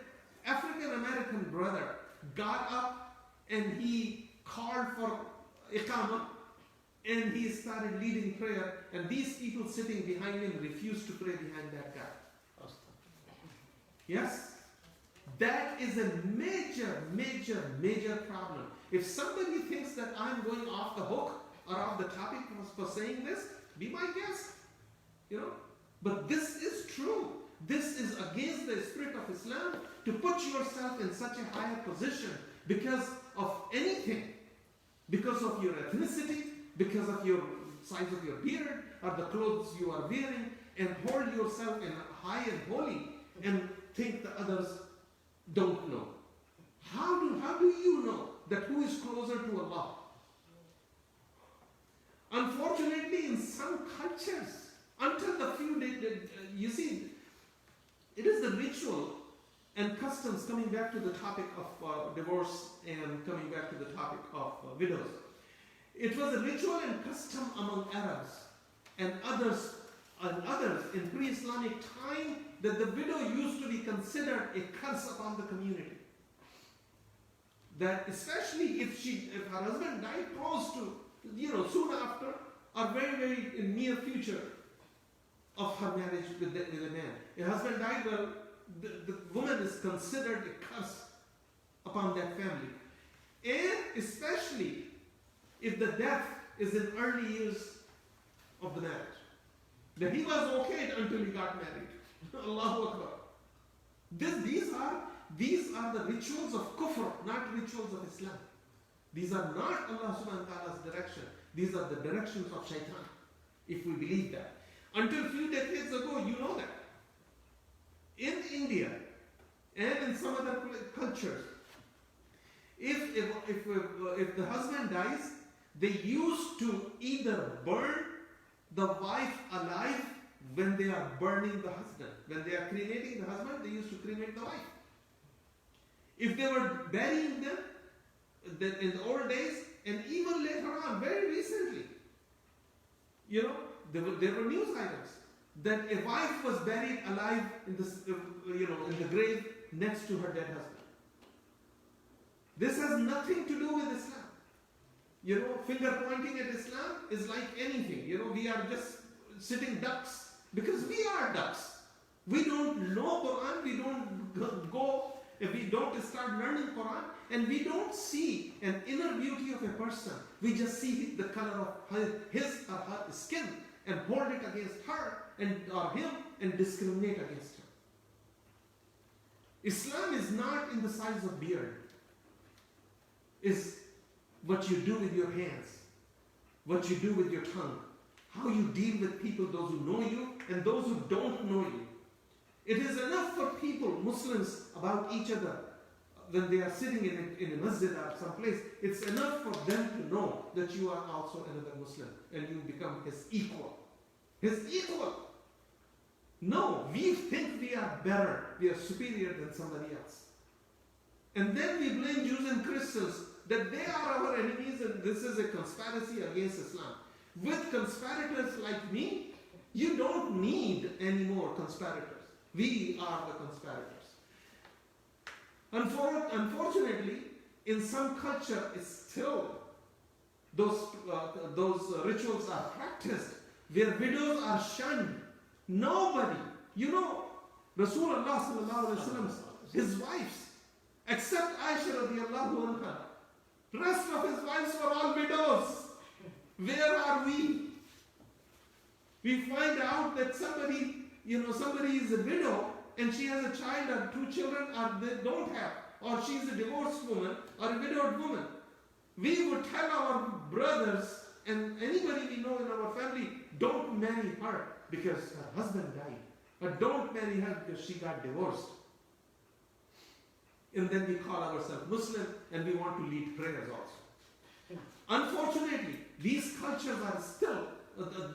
African American brother got up and he called for iqamah, and he started leading prayer, and these people sitting behind him refused to pray behind that guy. Yes? That is a major, major, major problem. If somebody thinks that I'm going off the hook or off the topic for saying this, be my guest. But this is true. This is against the spirit of Islam to put yourself in such a higher position because of anything. Because of your ethnicity, because of your size of your beard, or the clothes you are wearing, and hold yourself in high and holy, and think the others don't know. How do you know that who is closer to Allah? Unfortunately, in some cultures, until the few days, you see, it is the ritual and customs, coming back to the topic of divorce and coming back to the topic of widows. It was a ritual and custom among Arabs and others in pre-Islamic time that the widow used to be considered a curse upon the community. That especially if her husband died close to, soon after, or very, very in near future of her marriage with a man. A husband died, well, the woman is considered a curse upon that family. And especially if the death is in early years of the marriage. That he was okay until he got married. Allahu Akbar. These are the rituals of kufr, not rituals of Islam. These are not Allah subhanahu wa ta'ala's direction. These are the directions of shaitan, if we believe that. Until a few decades ago, you know that. In India and in some other cultures, if the husband dies, they used to either burn the wife alive when they are burning the husband. When they are cremating the husband, they used to cremate the wife. If they were burying them in the old days, and even later on, very recently, there were news items that a wife was buried alive in the grave next to her dead husband. This has nothing to do with Islam. Finger pointing at Islam is like anything. We are just sitting ducks because we are ducks. We don't know Quran, we don't go, if we don't start learning Quran, and we don't see an inner beauty of a person. We just see the color of his or her skin and hold it against her or him and discriminate against him. Islam is not in the size of beard. It's what you do with your hands, what you do with your tongue, how you deal with people, those who know you and those who don't know you. It is enough for people, Muslims, about each other when they are sitting in a masjid or someplace. It's enough for them to know that you are also another Muslim and you become his equal. His equal. No, we think we are better, we are superior than somebody else. And then we blame Jews and Christians that they are our enemies and this is a conspiracy against Islam. With conspirators like me, you don't need any more conspirators. We are the conspirators. Unfortunately, in some culture, it's still those rituals are practiced where widows are shunned. Nobody, Rasulullah sallallahu alaihi wasallam, his wives, except Aisha radiallahu anha, rest of his wives were all widows. Where are we? We find out that somebody is a widow and she has a child or 2 children or they don't have, or she's a divorced woman or a widowed woman. We would tell our brothers and anybody we know in our family, don't marry her because her husband died. Or don't marry her because she got divorced. And then we call ourselves Muslim and we want to lead prayers also. Unfortunately, these cultures are still,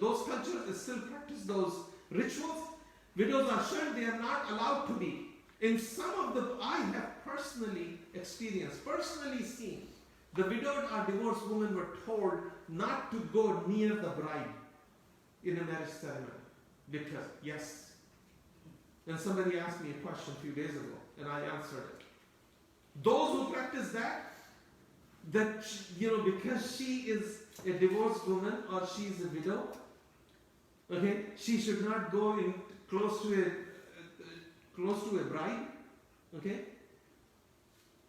those cultures still practice those rituals. Widows are shunned, they are not allowed to be. In some of the, I have personally experienced, personally seen, the widowed or divorced women were told not to go near the bride in a marriage ceremony. Because, yes. And somebody asked me a question a few days ago, and I answered it. Those who practice that because she is a divorced woman or she is a widow, okay, she should not go in close to a bride, okay.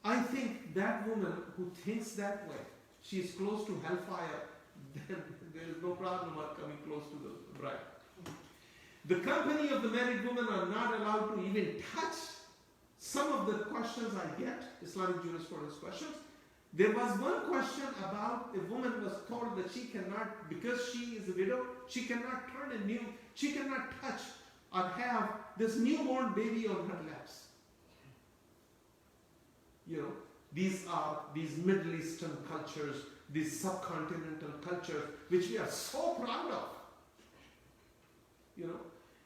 I think that woman who thinks that way, she is close to hellfire, then there is no problem of coming close to the bride. The company of the married women are not allowed to even touch some of the questions I get, Islamic jurisprudence questions. There was one question about a woman was told that she cannot, because she is a widow, she cannot she cannot touch or have this newborn baby on her laps. These are these Middle Eastern cultures, these subcontinental cultures, which we are so proud of.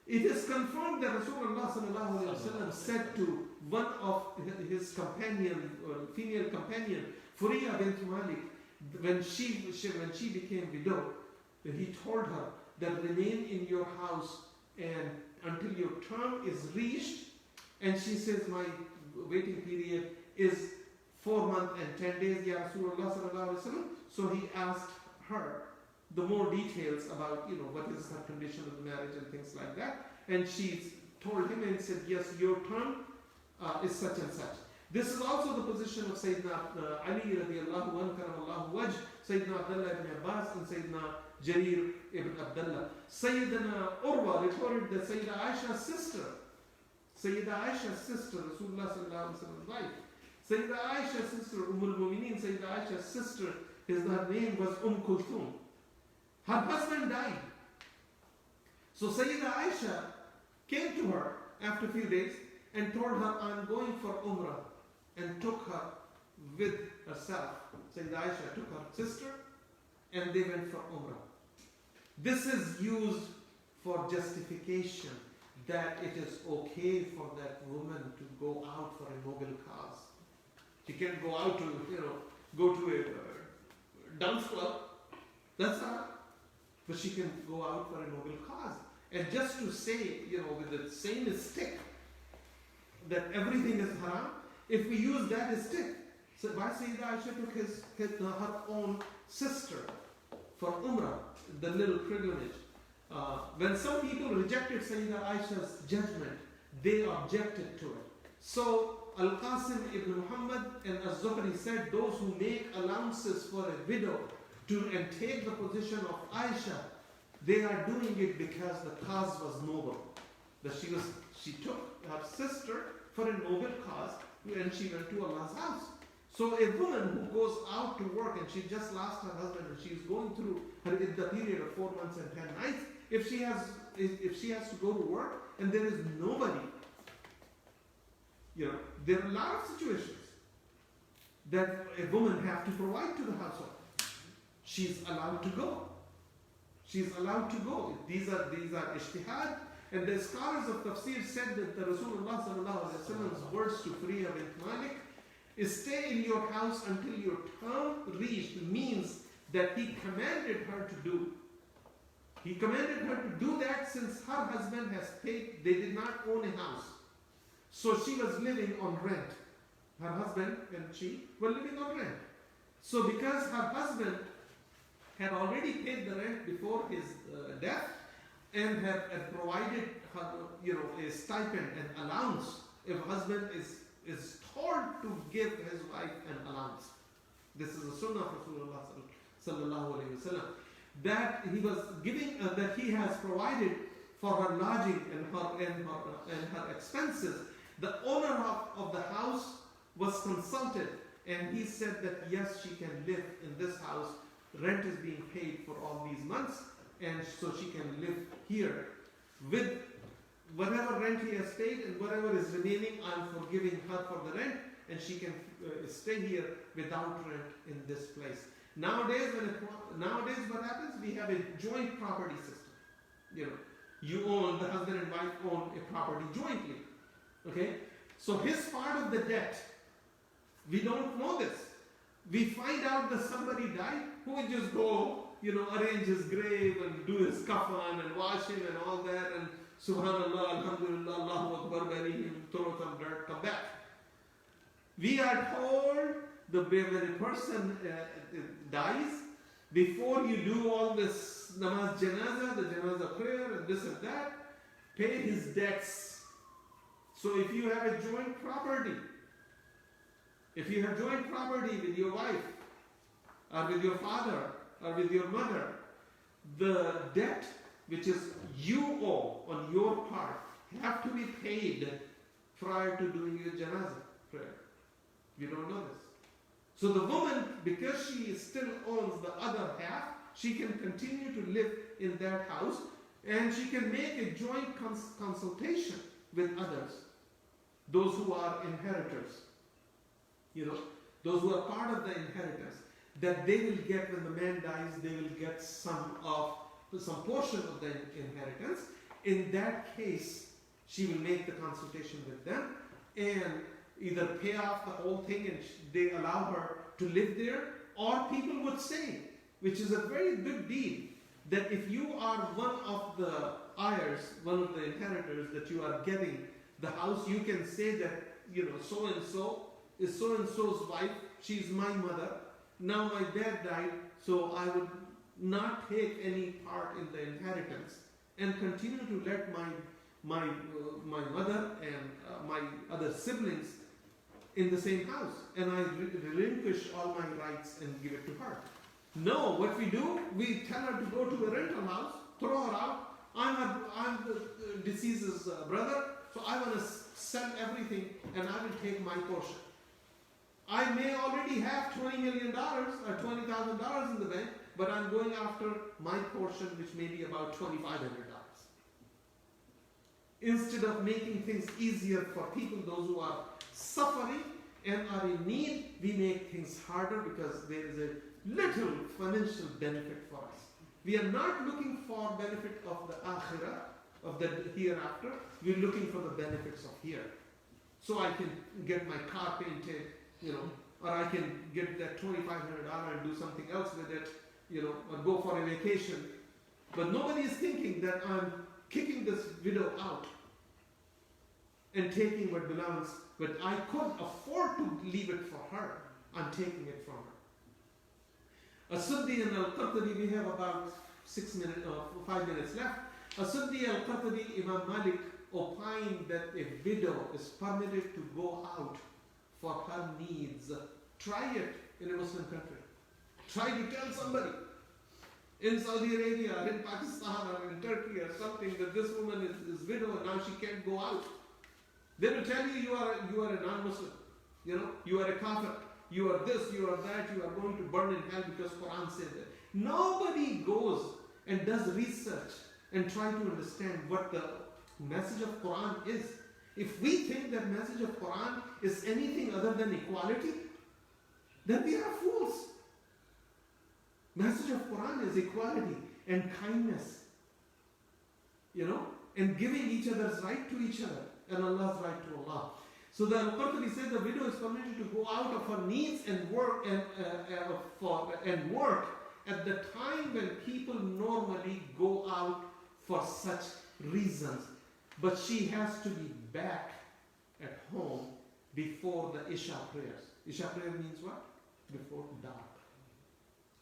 It is confirmed that Rasulullah sallallahu alaihi wasallam said to one of his female companion, Furiya bint Malik, when she became widow, he told her that remain in your house and until your term is reached. And she says, my waiting period is 4 months and 10 days, Ya Rasulullah sallallahu alaihi wasallam. So he asked her the more details about, what is her condition of marriage and things like that. And she told him and said, yes, your term is such and such. This is also the position of Sayyidina Ali radiallahu anhu, karamallahu wajh, Sayyidina Abdullah ibn Abbas and Sayyidina Jarir ibn Abdullah. Sayyidina Urwa reported that Sayyida Aisha's sister, Rasulullah sallallahu alaihi wasallam's wife, Sayyida Aisha's sister, al-Mu'mineen, Sayyida Aisha's sister, her name was Kulthum. Her husband died. So Sayyida Aisha came to her after a few days and told her, I'm going for Umrah, and took her with herself. Sayyida Aisha took her sister and they went for Umrah. This is used for justification that it is okay for that woman to go out for a noble cause. She can't go out to, go to a dance club. That's not. But she can go out for a noble cause. And just to say, with the same stick, that everything is haram, if we use that stick, So why Sayyidah Aisha took her own sister for Umrah, the little pilgrimage. When some people rejected Sayyidah Aisha's judgment, they objected to it. So Al-Qasim ibn Muhammad and Az-Zuhri said those who make allowances for a widow and take the position of Aisha, they are doing it because the cause was noble. That she took her sister for a noble cause and she went to Allah's house. So a woman who goes out to work and she just lost her husband and she is going through her iddah period of 4 months and 10 nights, if she has to go to work and there is nobody, there are a lot of situations that a woman have to provide to the household. She's allowed to go. She's allowed to go. These are ijtihad. And the scholars of Tafsir said that the Rasulullah sallallahu alaihi wasallam's words to Fariya bint Malik is stay in your house until your term reached means that he commanded her to do. He commanded her to do that since her husband has paid, they did not own a house. So she was living on rent. Her husband and she were living on rent. So because her husband had already paid the rent before his death and had provided her, a stipend and allowance, if husband is told to give his wife an allowance. This is the sunnah of Rasulullah sallallahu alaihi wasallam. That he was giving, that he has provided for her lodging and her expenses. The owner of the house was consulted and he said that yes, she can live in this house. Rent is being paid for all these months and so she can live here with whatever rent he has paid and whatever is remaining. I'm forgiving her for the rent and she can stay here without rent in this place. Nowadays what happens? We have a joint property system. You own, the husband and wife own a property jointly. Okay? So his part of the debt, we don't know this. We find out that somebody died, who would just go, arrange his grave and do his kafan and wash him and all that and subhanallah, alhamdulillah, Allahu Akbar, bury him, throw some dirt, come back. We are told that when a person dies, before you do all this namaz janazah, the janazah prayer and this and that, pay his debts. So if you have a joint property, with your wife, or with your father, or with your mother, the debt which is you owe on your part have to be paid prior to doing your janazah prayer. We don't know this. So the woman, because she still owns the other half, she can continue to live in that house and she can make a joint consultation with others, those who are inheritors. Those who are part of the inheritance, that they will get, when the man dies, they will get some portion of the inheritance. In that case, she will make the consultation with them and either pay off the whole thing and they allow her to live there, or people would say, which is a very good deal, that if you are one of the heirs, one of the inheritors, that you are getting the house, you can say that, so and so is so and so's wife, she's my mother. Now my dad died, so I would not take any part in the inheritance and continue to let my mother and my other siblings in the same house, and I relinquish all my rights and give it to her. No, what we do, we tell her to go to a rental house, throw her out. I'm the deceased's brother, so I want to sell everything and I will take my portion. I may already have $20 million or $20,000 in the bank, but I'm going after my portion, which may be about $2,500. Instead of making things easier for people, those who are suffering and are in need, we make things harder because there is a little financial benefit for us. We are not looking for benefit of the akhirah, of the hereafter. We're looking for the benefits of here. So I can get my car painted, or I can get that $2,500 and do something else with it, or go for a vacation. But nobody is thinking that I'm kicking this widow out and taking what belongs, but I could afford to leave it for her. I'm taking it from her. As-Suddi and Al-Qurtubi, we have about 5 minutes left. As-Suddi Al-Qurtubi, Imam Malik opined that a widow is permitted to go out for her needs. Try it in a Muslim country. Try to tell somebody in Saudi Arabia or in Pakistan or in Turkey or something that this woman is widow and now she can't go out. They will tell you you are a non-Muslim. You are a kafir. You are this, you are that, you are going to burn in hell because Quran says that. Nobody goes and does research and try to understand what the message of Quran is. If we think that message of Quran is anything other than equality, then we are fools. Message of Quran is equality and kindness, and giving each other's right to each other and Allah's right to Allah. So the Al-Qur'an says the widow is permitted to go out of her needs and work work at the time when people normally go out for such reasons. But she has to be back at home before the Isha prayers. Isha prayer means what? Before dark.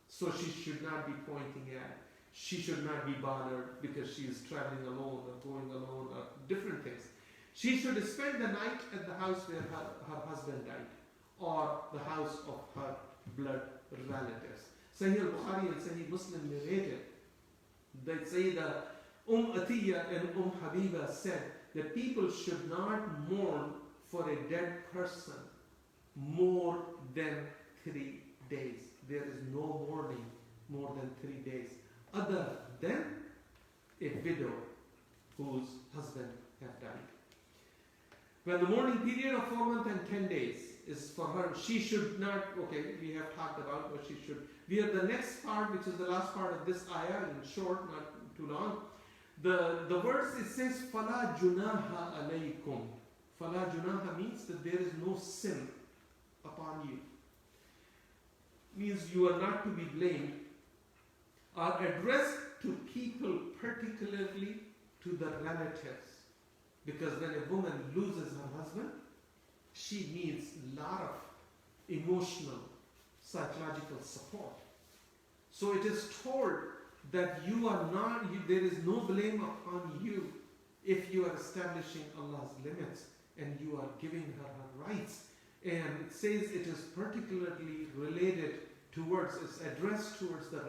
So she should not be pointing at. She should not be bothered because she is traveling alone or going alone or different things. She should spend the night at the house where her husband died or the house of her blood relatives. Sahih al-Bukhari and Sahih Muslim narrated that Sayyidah Atiyya and Habiba said that people should not mourn for a dead person more than 3 days. There is no mourning more than 3 days other than a widow whose husband have died. When the mourning period of 4 months and 10 days is for her, she should not, we have talked about what she should. We have the next part, which is the last part of this ayah, in short, not too long. The verse, it says, فَلَا جُنَاهَ عَلَيْكُمْ. فَلَا جُنَاهَ means that there is no sin upon you. Means you are not to be blamed. Are addressed to people, particularly to the relatives. Because when a woman loses her husband, she needs a lot of emotional, psychological support. So it is told that there is no blame upon you if you are establishing Allah's limits and you are giving her rights. And it says it is particularly it's addressed towards the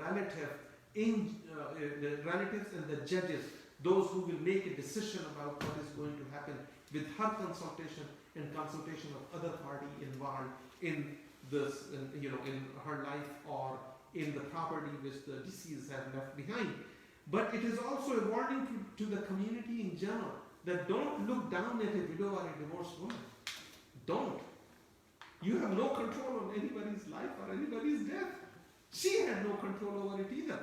the relatives and the judges, those who will make a decision about what is going to happen with her consultation and consultation of other party involved in this, in her life or in the property which the deceased have left behind. But it is also a warning to the community in general that don't look down at a widow or a divorced woman. Don't. You have no control on anybody's life or anybody's death. She had no control over it either.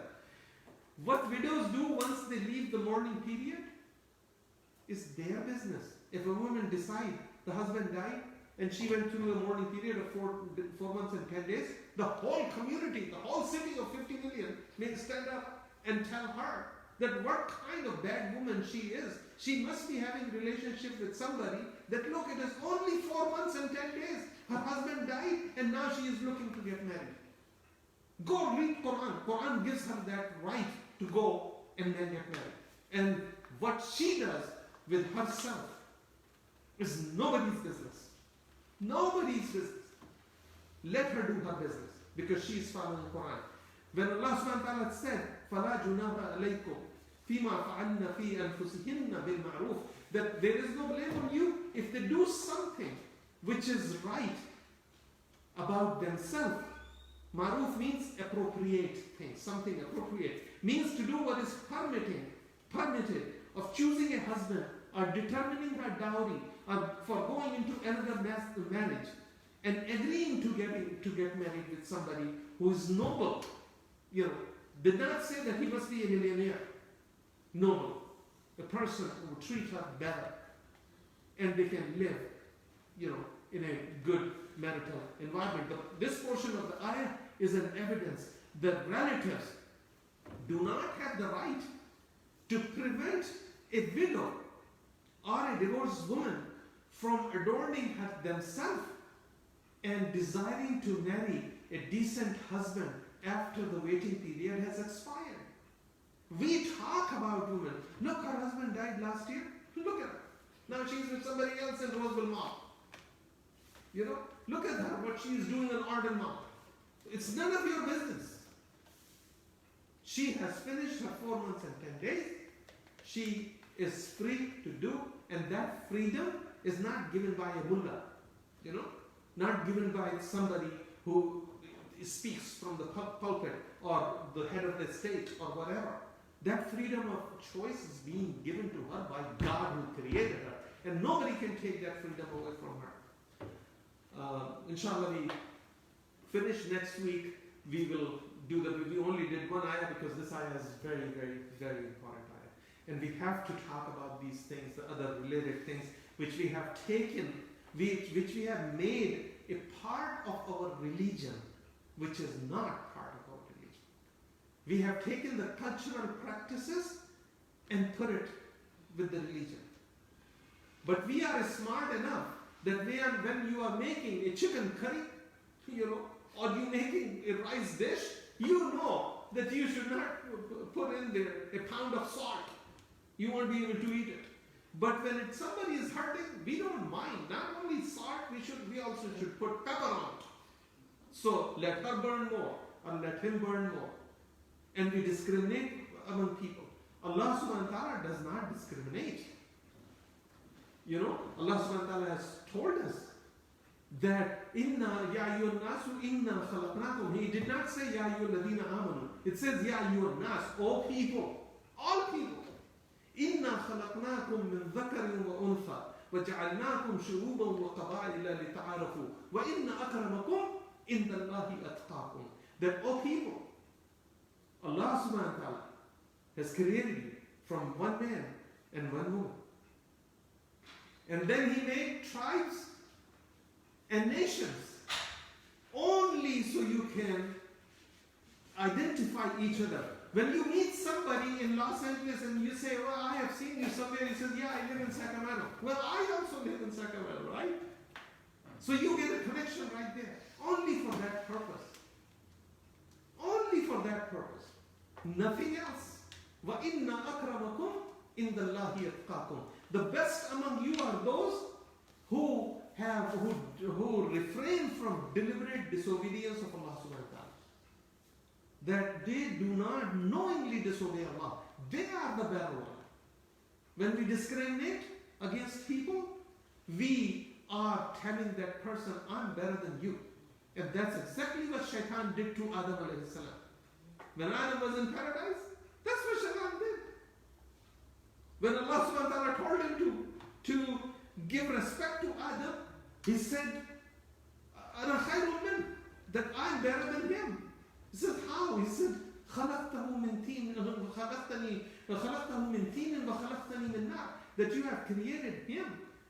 What widows do once they leave the mourning period is their business. If a woman decides the husband died and she went through a mourning period of 4 months and 10 days, the whole community, the whole city of 50 million may stand up and tell her that what kind of bad woman she is. She must be having a relationship with somebody that, look, it is only 4 months and 10 days. Her husband died and now she is looking to get married. Go read Quran. Quran gives her that right to go and then get married. And what she does with herself is nobody's business. Nobody's business. Let her do her business because she is following Quran. When Allah subhanahu wa ta'ala said, فَلَا جُنَاهَ عَلَيْكُمْ فِيمَا فَعَلْنَ فِي أَنفُسِهِنَّ بِالْمَعْرُوفِ, that there is no blame on you if they do something which is right about themselves. Ma'ruf means appropriate things, something appropriate. Means to do what is permitted of choosing a husband or determining her dowry or for going into another marriage and agreeing to get married with somebody who is noble. Did not say that he must be a millionaire. Noble. A person who will treat her better and they can live, in a good marital environment. But this portion of the ayah is an evidence that relatives do not have the right to prevent a widow or a divorced woman from adorning themselves and desiring to marry a decent husband after the waiting period has expired. We talk about women. Look, her husband died last year. Look at her. Now she's with somebody else in Roseville Mall. You know, look at her, what she is doing in Arden Mall. It's none of your business. She has finished her 4 months and 10 days. She is free to do, and that freedom is not given by a mullah, you know, not given by somebody who speaks from the pulpit or the head of the state or whatever. That freedom of choice is being given to her by God who created her, and nobody can take that freedom away from her. Inshallah, we finish next week. We will do we only did one ayah because this ayah is very, very, very important ayah. And we have to talk about these things, the other related things, which we have taken, which we have made a part of our religion, which is not part of our religion. We have taken the cultural practices and put it with the religion. But we are smart enough that when you are making a chicken curry, you know, or you making a rice dish, you know that you should not put in there a pound of salt. You won't be able to eat it. But when somebody is hurting, we don't mind. Not only salt, we also should put pepper on it. So let her burn more, or let him burn more. And we discriminate among people. Allah subhanahu wa ta'ala does not discriminate. You know, Allah subhanahu wa ta'ala has told us that inna ya ayyuhan nasu inna khalaqnakum. He did not say ya ayyuhal ladina amanu. It says ya ayyuhan nas, all people, all people. Inna khalaqnakum min dhakarin wa untha wa ja'alnakum shu'uban wa qaba'ila lita'arafu wa inna akramakum indallahi atqakum. That all people, Allah subhanahu wa ta'ala has created you from one man and one woman. And then He made tribes and nations only so you can identify each other. When you meet somebody in Los Angeles and you say, well, I have seen you somewhere, he says, yeah, I live in Sacramento. Well, I also live in Sacramento, right? So you get a connection right there. Only for that purpose. Only for that purpose. Nothing else. وَإِنَّ أَكْرَمَكُمْ إِنَّ اللَّهِ يَتْقَاكُمْ. The best among you are those who refrain from deliberate disobedience of Allah subhanahu wa ta'ala. That they do not knowingly disobey Allah. They are the better one. When we discriminate against people, we are telling that person, I'm better than you. And that's exactly what Shaitan did to Adam alayhi salam. When Adam was in paradise, that's what Shaitan did. When Allah subhanahu wa ta'ala told him to give respect to Adam, He said, Ana khayrun min, that I'm better than him. He said, how? He said, خَلَقْتَهُ مِنْ تِينٍ وَخَلَقْتَنِي مِنْ نَارٍ. That you have created him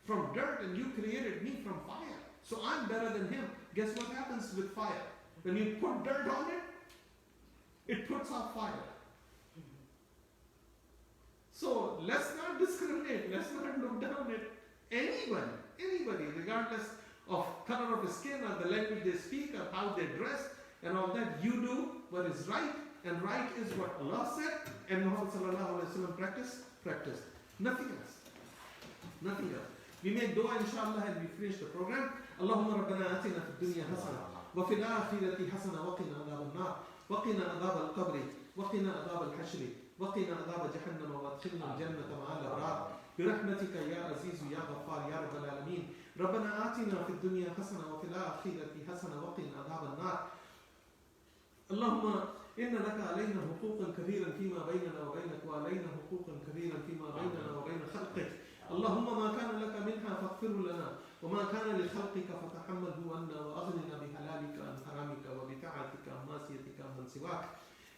from dirt and you created me from fire. So I'm better than him. Guess what happens with fire? When you put dirt on it, it puts out fire. So let's not discriminate. Let's not look down at anybody, regardless of color of skin or the language they speak or how they dress and all that. You do what is right, and right is what Allah said and Muhammad sallallahu alaihi wasallam practiced. Nothing else. Nothing else. We make dua inshallah and we finish the program. Allahumma rabbana atina fid dunya hasana wa fil akhirati hasana wa qina adhab an-nar wa qina adhab al-qabr wa qina adhab al-hashr wa qina adhab jahannam wa adkhilna al-jannata ma'a al-abrar برحمتك يا عزيز يا غفار يا رب العالمين. ربنا آتنا في الدنيا حسنة وفي الآخرة حسنة وقنا عذاب النار. اللهم إن لك علينا حقوقا كثيرا فيما بيننا وبينك وعلينا حقوقا كثيرا فيما بيننا وبين خلقك. اللهم ما كان لك منها فاغفره لنا وما كان لخلقك فتحمله عنا وأغننا بحلالك عن حرامك وبطاعتك عن معصيتك عمن سواك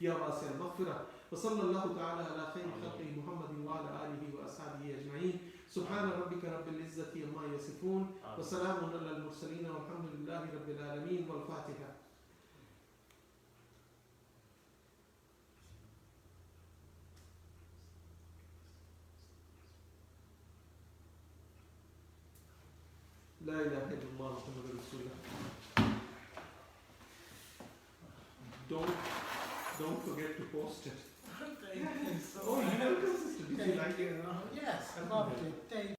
يا واسع المغفرة. وصلى الله تعالى على خير خلقه محمد وعلى آله وأصحابه أجمعين. سبحان ربك رب العزة عما يصفون وسلام على المرسلين والحمد لله رب العالمين. والفاتحة. La ilaha illallah Muhammadur Rasulullah. Don't forget to post it. Thank you so Oh, much. you know, sister, did you like it? Yes, I loved it. Thank